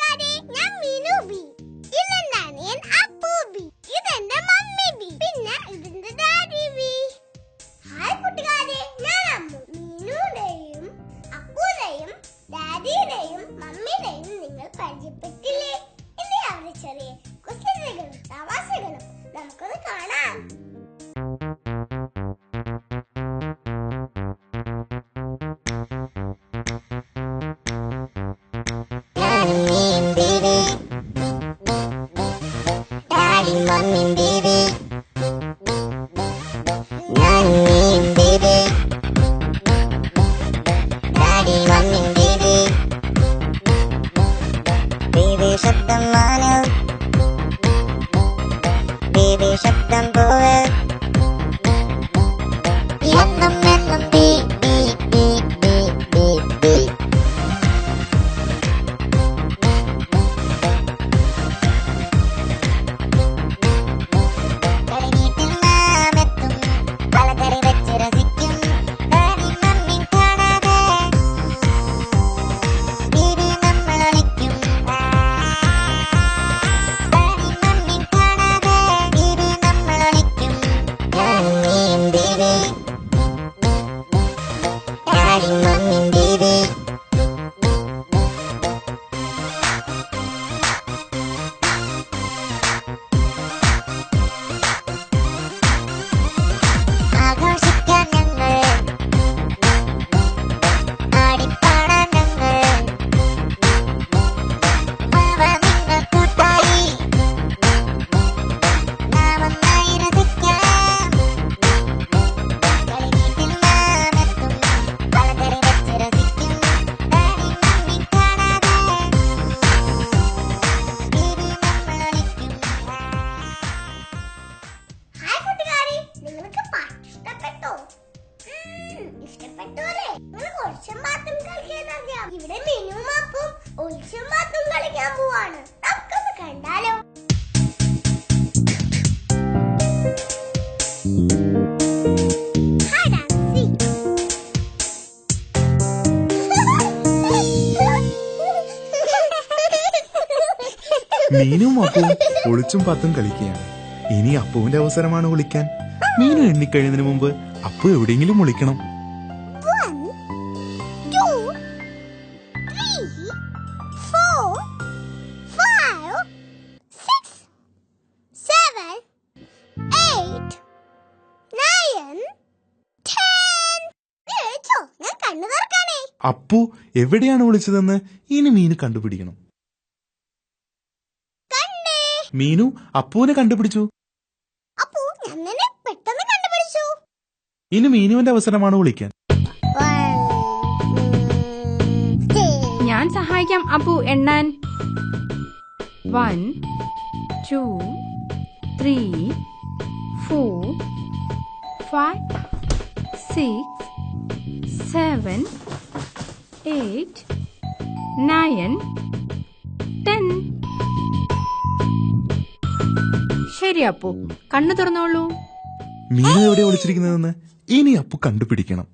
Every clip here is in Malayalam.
കൂട്ടുകാരെ, ഞാൻ മീനു ബി. ഇതെന്താണ് ഞാൻ അപ്പു ബി. ഇതെന്റെ മമ്മി ബി. പിന്നെ ഇതിന്റെ ഡാഡി ബി. ഹായ് കൂട്ടുകാരെ, ഞാൻ അമ്മു. മീനുടെയും അപ്പുടെയും ഡാഡിയുടെയും മമ്മിയുടെയും നിങ്ങൾ പരിചയപ്പെട്ടില്ലേ? ഇനി അവരുടെ ചെറിയ കുസൃതികളും തമാശകളും നമുക്കൊന്ന് കാണാം. Mommy and baby, Nanny and baby, Daddy, Mommy and baby, baby ശബ്ദം മാനം, baby ശബ്ദം പോലെ, എന്നും എന്നും beep beep beep beep beep beep. ഇവിടെ മീനും അപ്പും ഒളിച്ചും പാത്തും കളിക്കാൻ പോവാണ്. നമുക്കൊന്ന് കണ്ടാലോ? മീനും അപ്പുവും ഒളിച്ചും പാത്തും കളിക്കുകയാണ്. ഇനി അപ്പുവിന്റെ അവസരമാണ് വിളിക്കാൻ. മീനു എണ്ണിക്കഴിയുന്നതിന് മുമ്പ് അപ്പു എവിടെയെങ്കിലും വിളിക്കണം. 1 2 3 4 5 6 7 8 9 10. ഞാൻ കണ്ണു തുറക്കാനേ. അപ്പു എവിടെയാണ് വിളിച്ചതെന്ന് ഇനി മീനു കണ്ടുപിടിക്കണം. മീനു അപ്പുവിനെ കണ്ടുപിടിച്ചു. അപ്പു ഞാൻ പെട്ടെന്ന് കണ്ടുപിടിച്ചു. ഇനി മീനുവിന്റെ അവസരമാണ് വിളിക്കാൻ. ഞാൻ സഹായിക്കാം അപ്പു എണ്ണാൻ. 1 2 3 4 5 6 7 8 9 10. ശരി അപ്പു, കണ്ണു തുറന്നോളൂ. മീനു എവിടെ വിളിച്ചിരിക്കുന്നതെന്ന് ഇനി അപ്പു കണ്ടുപിടിക്കണം.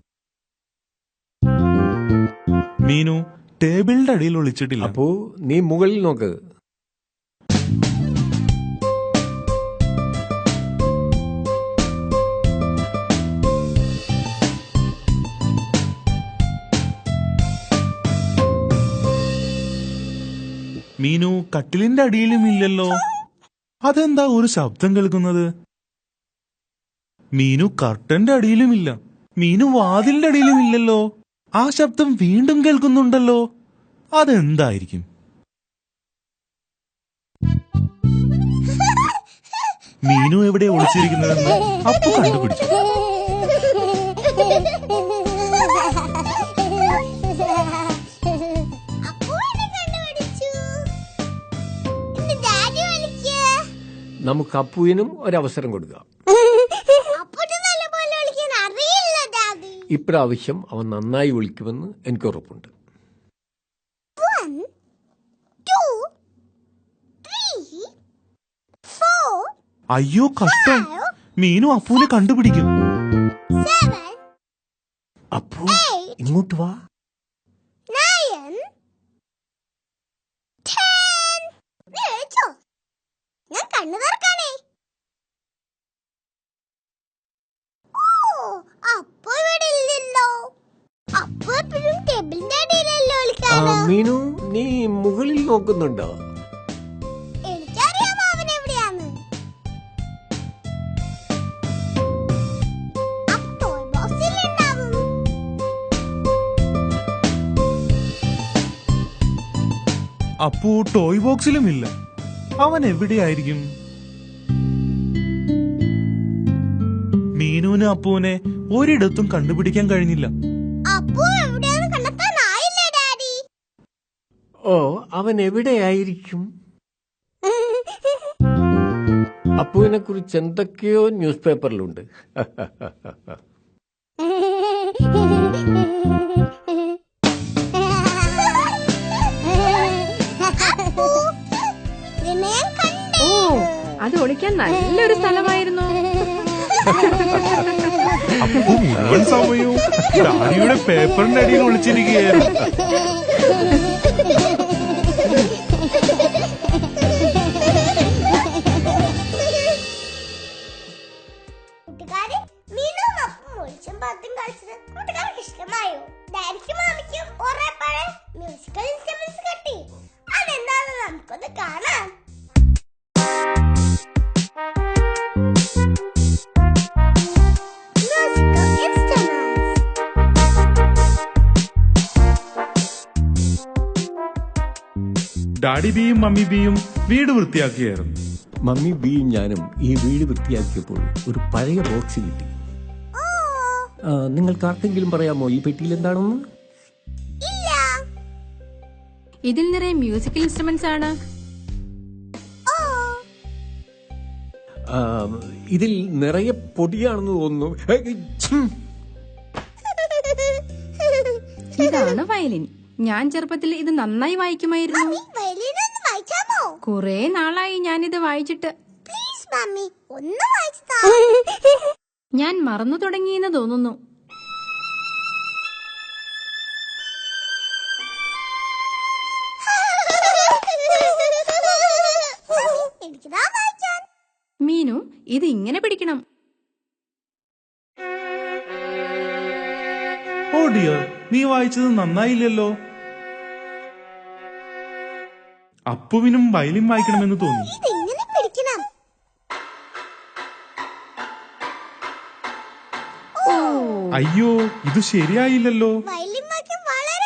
മീനു ടേബിളിന്റെ അടിയിൽ ഒളിച്ചിട്ടില്ല. അപ്പോ നീ മുകളിൽ നോക്ക്. മീനു കട്ടിലിന്റെ അടിയിലും ഇല്ലല്ലോ. അതെന്താ ഒരു ശബ്ദം കേൾക്കുന്നത്? മീനു കർട്ടന്റെ അടിയിലുമില്ല. മീനു വാതിലിന്റെ അടിയിലും ഇല്ലല്ലോ. ആ ശബ്ദം വീണ്ടും കേൾക്കുന്നുണ്ടല്ലോ. അതെന്തായിരിക്കും? മീനു എവിടെ ഒളിച്ചിരിക്കുന്നതെന്ന് അപ്പു കണ്ടുപിടിച്ചു. നമുക്ക് അപ്പുവിനും ഒരവസരം കൊടുക്കാം. ഇപ്രാവശ്യം അവൻ നന്നായി വിളിക്കുമെന്ന് എനിക്ക് ഉറപ്പുണ്ട്. 1 2 3 4. അയ്യോ കഷ്ടം, മീനു അപ്പുവിനെ കണ്ടുപിടിക്കും. 7 അപ്പു ഇങ്ങോട്ട് വാ. 9 10. കണ്ണു തുറക്കാനേ. ഓ, അപ്പു ഇവിടെ ഇല്ലല്ലോ. അപ്പു എപ്പോഴും ടേബിളിന്റെ അടിയിലല്ലോ വിളിക്കാറ്. മീനു, നീ മുകളിൽ നോക്കുന്നുണ്ടോ? എനിക്കറിയാം അവൻ എവിടെയാന്ന്. ആ ടോയ് ബോക്സിൽ ഉണ്ടാവും. അപ്പു ടോയ് ബോക്സിലും ഇല്ല. അവൻ എവിടെയായിരിക്കും? മീനുവിന് അപ്പുവിനെ ഒരിടത്തും കണ്ടുപിടിക്കാൻ കഴിഞ്ഞില്ല. അപ്പു എവിടെയാന്ന് കണ്ടെത്താനായില്ലേ ഡാഡി? ഓ, അവൻ എവിടെയായിരിക്കും? അപ്പുവിനെ കുറിച്ച് എന്തൊക്കെയോ ന്യൂസ് പേപ്പറിലുണ്ട്. അപ്പു, നിന്നെ ഞാൻ കണ്ടേ. ഓ, അത് ഒളിക്കാൻ നല്ലൊരു സ്ഥലമായിരുന്നു. അപ്പു മുഴുവൻ സമയവും ഡാഡിയുടെ പേപ്പറിന്റെ അടിയിൽ ഒളിച്ചിരിക്കുകയായിരുന്നു. കൂട്ടുകാരെ, മീനുവും അപ്പും ഒളിച്ചും പാത്തും കളിച്ചത് കൂട്ടുകാർക്ക് ഇഷ്ടമായോ? ഡാഡിക്കും മാമിക്കും ഒരേ പഴയ മ്യൂസിക്കൽ ഇൻസ്ട്രുമെന്റ്സ് കിട്ടി. അതെന്താണെന്ന് നമുക്കൊന്ന് കാണാം. Musical instruments. ഡാഡി ബിയും മമ്മി ബിയും വീട് വൃത്തിയാക്കിയായിരുന്നു. മമ്മി ബിയും ഞാനും ഈ വീട് വൃത്തിയാക്കിയപ്പോൾ ഒരു പഴയ ബോക്സ് കിട്ടി. നിങ്ങൾക്ക് ആർക്കെങ്കിലും പറയാമോ ഈ പെട്ടിയിൽ എന്താണെന്ന്? ഇല്ല. ഇതിൽ നിറയെ മ്യൂസിക്കൽ ഇൻസ്ട്രുമെന്റ്സ് ആണ്. ഓ, ഇതിൽ നിറയെ പൊടിയാണെന്ന് തോന്നുന്നു. ഛും. ഇതാണ് വയലിൻ. ഞാൻ ചെറുപ്പത്തിൽ ഇത് നന്നായി വായിക്കുമായിരുന്നു. മമ്മി വയലിൻ ഒന്ന് വായിക്കാമോ? കുറെ നാളായി ഞാനിത് വായിച്ചിട്ട്. പ്ലീസ് മമ്മി, ഒന്ന് വായിച്ചാ. ഞാൻ മറന്നു തുടങ്ങിയെന്ന് തോന്നുന്നു. എനിക്കിതാ വായിക്കാൻ. മീനു, ഇത് ഇങ്ങനെ പിടിക്കണം. ഓ ഡിയർ, നീ വായിച്ചത് നന്നായില്ലല്ലോ. അപ്പുവിനും വയലിൻ വായിക്കണമെന്ന് തോന്നി. ഇതെങ്ങനെ പിടിക്കണം? അയ്യോ, ഇത് ശരിയായില്ലല്ലോ. വയലിൻ